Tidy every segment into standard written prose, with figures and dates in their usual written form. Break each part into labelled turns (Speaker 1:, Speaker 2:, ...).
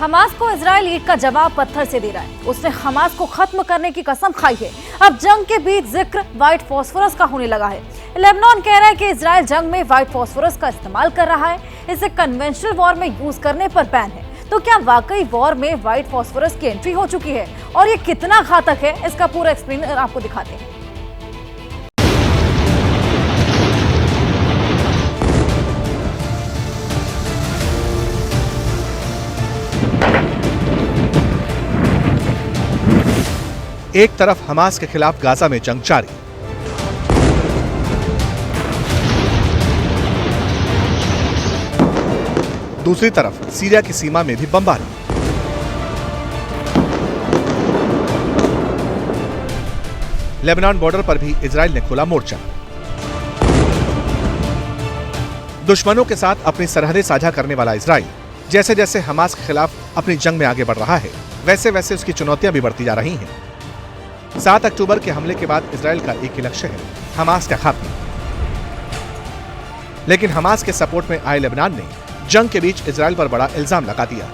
Speaker 1: Hamas को Israel ईंट का जवाब पत्थर से दे रहा है। उसने हमास को खत्म करने की कसम खाई है। अब जंग के बीच जिक्र व्हाइट फास्फोरस का होने लगा है। लेबनान कह रहा है कि इजराइल जंग में व्हाइट फास्फोरस का इस्तेमाल कर रहा है। इसे कन्वेंशनल वॉर में यूज करने पर बैन है। तो क्या वाकई वॉर में व्हाइट फास्फोरस की एंट्री हो चुकी है और ये कितना घातक है, इसका पूरा एक्सप्लेन आपको दिखाते हैं।
Speaker 2: एक तरफ हमास के खिलाफ गाजा में जंग जारी, दूसरी तरफ सीरिया की सीमा में भी बमबारी। लेबनान बॉर्डर पर भी इजराइल ने खोला मोर्चा। दुश्मनों के साथ अपनी सरहदें साझा करने वाला इजराइल जैसे जैसे हमास के खिलाफ अपनी जंग में आगे बढ़ रहा है, वैसे वैसे उसकी चुनौतियां भी बढ़ती जा रही हैं। 7 अक्टूबर के हमले के बाद इजराइल का एक ही लक्ष्य है, हमास का खात्मा। लेकिन हमास के सपोर्ट में आए लेबनान ने जंग के बीच इजराइल पर बड़ा इल्जाम लगा दिया।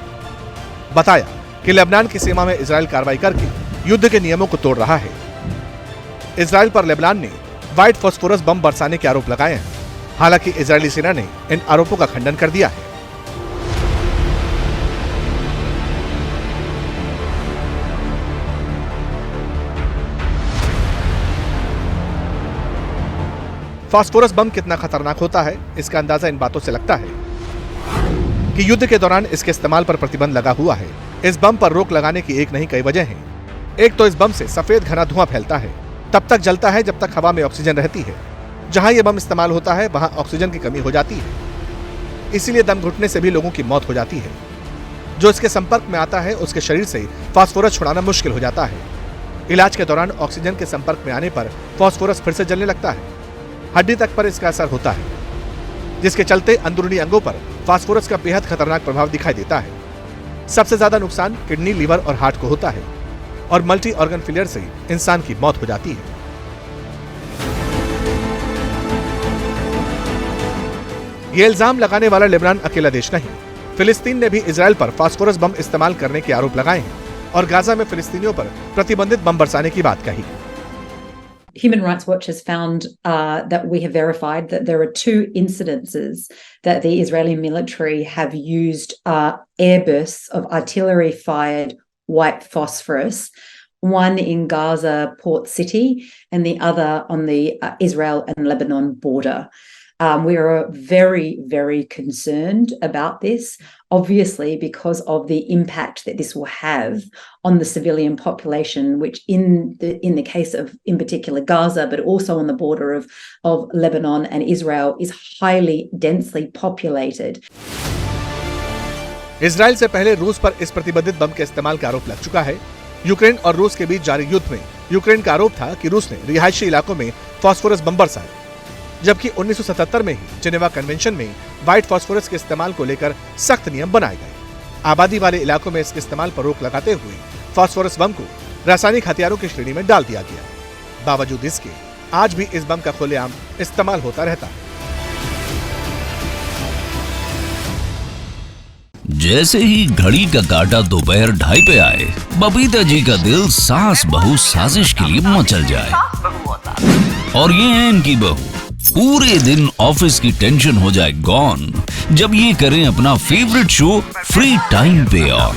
Speaker 2: बताया कि लेबनान की सीमा में इजराइल कार्रवाई करके युद्ध के नियमों को तोड़ रहा है। इजराइल पर लेबनान ने व्हाइट फास्फोरस बम बरसाने के आरोप लगाए हैं। हालांकि इजरायली सेना ने इन आरोपों का खंडन कर दिया है। फास्फोरस बम कितना खतरनाक होता है, इसका अंदाजा इन बातों से लगता है कि युद्ध के दौरान इसके इस्तेमाल पर प्रतिबंध लगा हुआ है। इस बम पर रोक लगाने की एक नहीं कई वजह हैं। एक तो इस बम से सफेद घना धुआं फैलता है, तब तक जलता है जब तक हवा में ऑक्सीजन रहती है। जहां यह बम इस्तेमाल होता है वहां ऑक्सीजन की कमी हो जाती है, इसीलिए दम घुटने से भी लोगों की मौत हो जाती है। जो इसके संपर्क में आता है उसके शरीर से फास्फोरस छुड़ाना मुश्किल हो जाता है। इलाज के दौरान ऑक्सीजन के संपर्क में आने पर फास्फोरस फिर से जलने लगता है। हड्डी तक पर इसका असर होता है, जिसके चलते अंदरूनी अंगों पर फास्फोरस का बेहद खतरनाक प्रभाव दिखाई देता है। सबसे ज्यादा नुकसान किडनी, लीवर और हार्ट को होता है और मल्टी ऑर्गन फेलियर से इंसान की मौत हो जाती है। ये इल्जाम लगाने वाला लेबनान अकेला देश नहीं, फिलिस्तीन ने भी इजराइल पर फास्फोरस बम इस्तेमाल करने के आरोप लगाए हैं और गाजा में फिलिस्तीनियों पर प्रतिबंधित बम बरसाने की बात कही।
Speaker 3: Human Rights Watch has found that we have verified that there are 2 incidences that the Israeli military have used airbursts of artillery-fired white phosphorus, one in Gaza port city and the other on the Israel and Lebanon border. We are very, very concerned about this, obviously because of the impact that this will have on the civilian population, which in the case of, in particular, Gaza, but also on the border of Lebanon and Israel, is highly densely populated.
Speaker 2: Israel से पहले रूस पर इस प्रतिबंधित बम के इस्तेमाल का आरोप लग चुका है। यूक्रेन और रूस के बीच जारी युद्ध में यूक्रेन का आरोप था कि रूस ने रिहायशी इलाकों में फास्फोरस बम बरसाए, जबकि 1977 में ही जिनेवा कन्वेंशन में व्हाइट फास्फोरस के इस्तेमाल को लेकर सख्त नियम बनाए गए। आबादी वाले इलाकों में इसके इस्तेमाल पर रोक लगाते हुए फास्फोरस बम को रासायनिक हथियारों की श्रेणी में डाल दिया गया। बावजूद इसके आज भी इस बम का खुलेआम इस्तेमाल होता रहता है।
Speaker 4: जैसे ही घड़ी का काटा दोपहर 2:30 पे आए, बबीता जी का दिल सास बहू साजिश के लिए मचल जाए। और ये है इनकी बहू, पूरे दिन ऑफिस की टेंशन हो जाए गॉन जब ये करें अपना फेवरेट शो फ्री टाइम पे ऑन।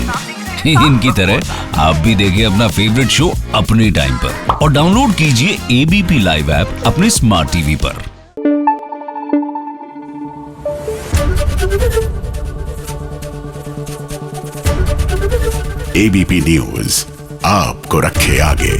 Speaker 4: इनकी तरह आप भी देखें अपना फेवरेट शो अपने टाइम पर और डाउनलोड कीजिए एबीपी लाइव ऐप अपने स्मार्ट टीवी पर।
Speaker 5: एबीपी न्यूज आपको रखे आगे।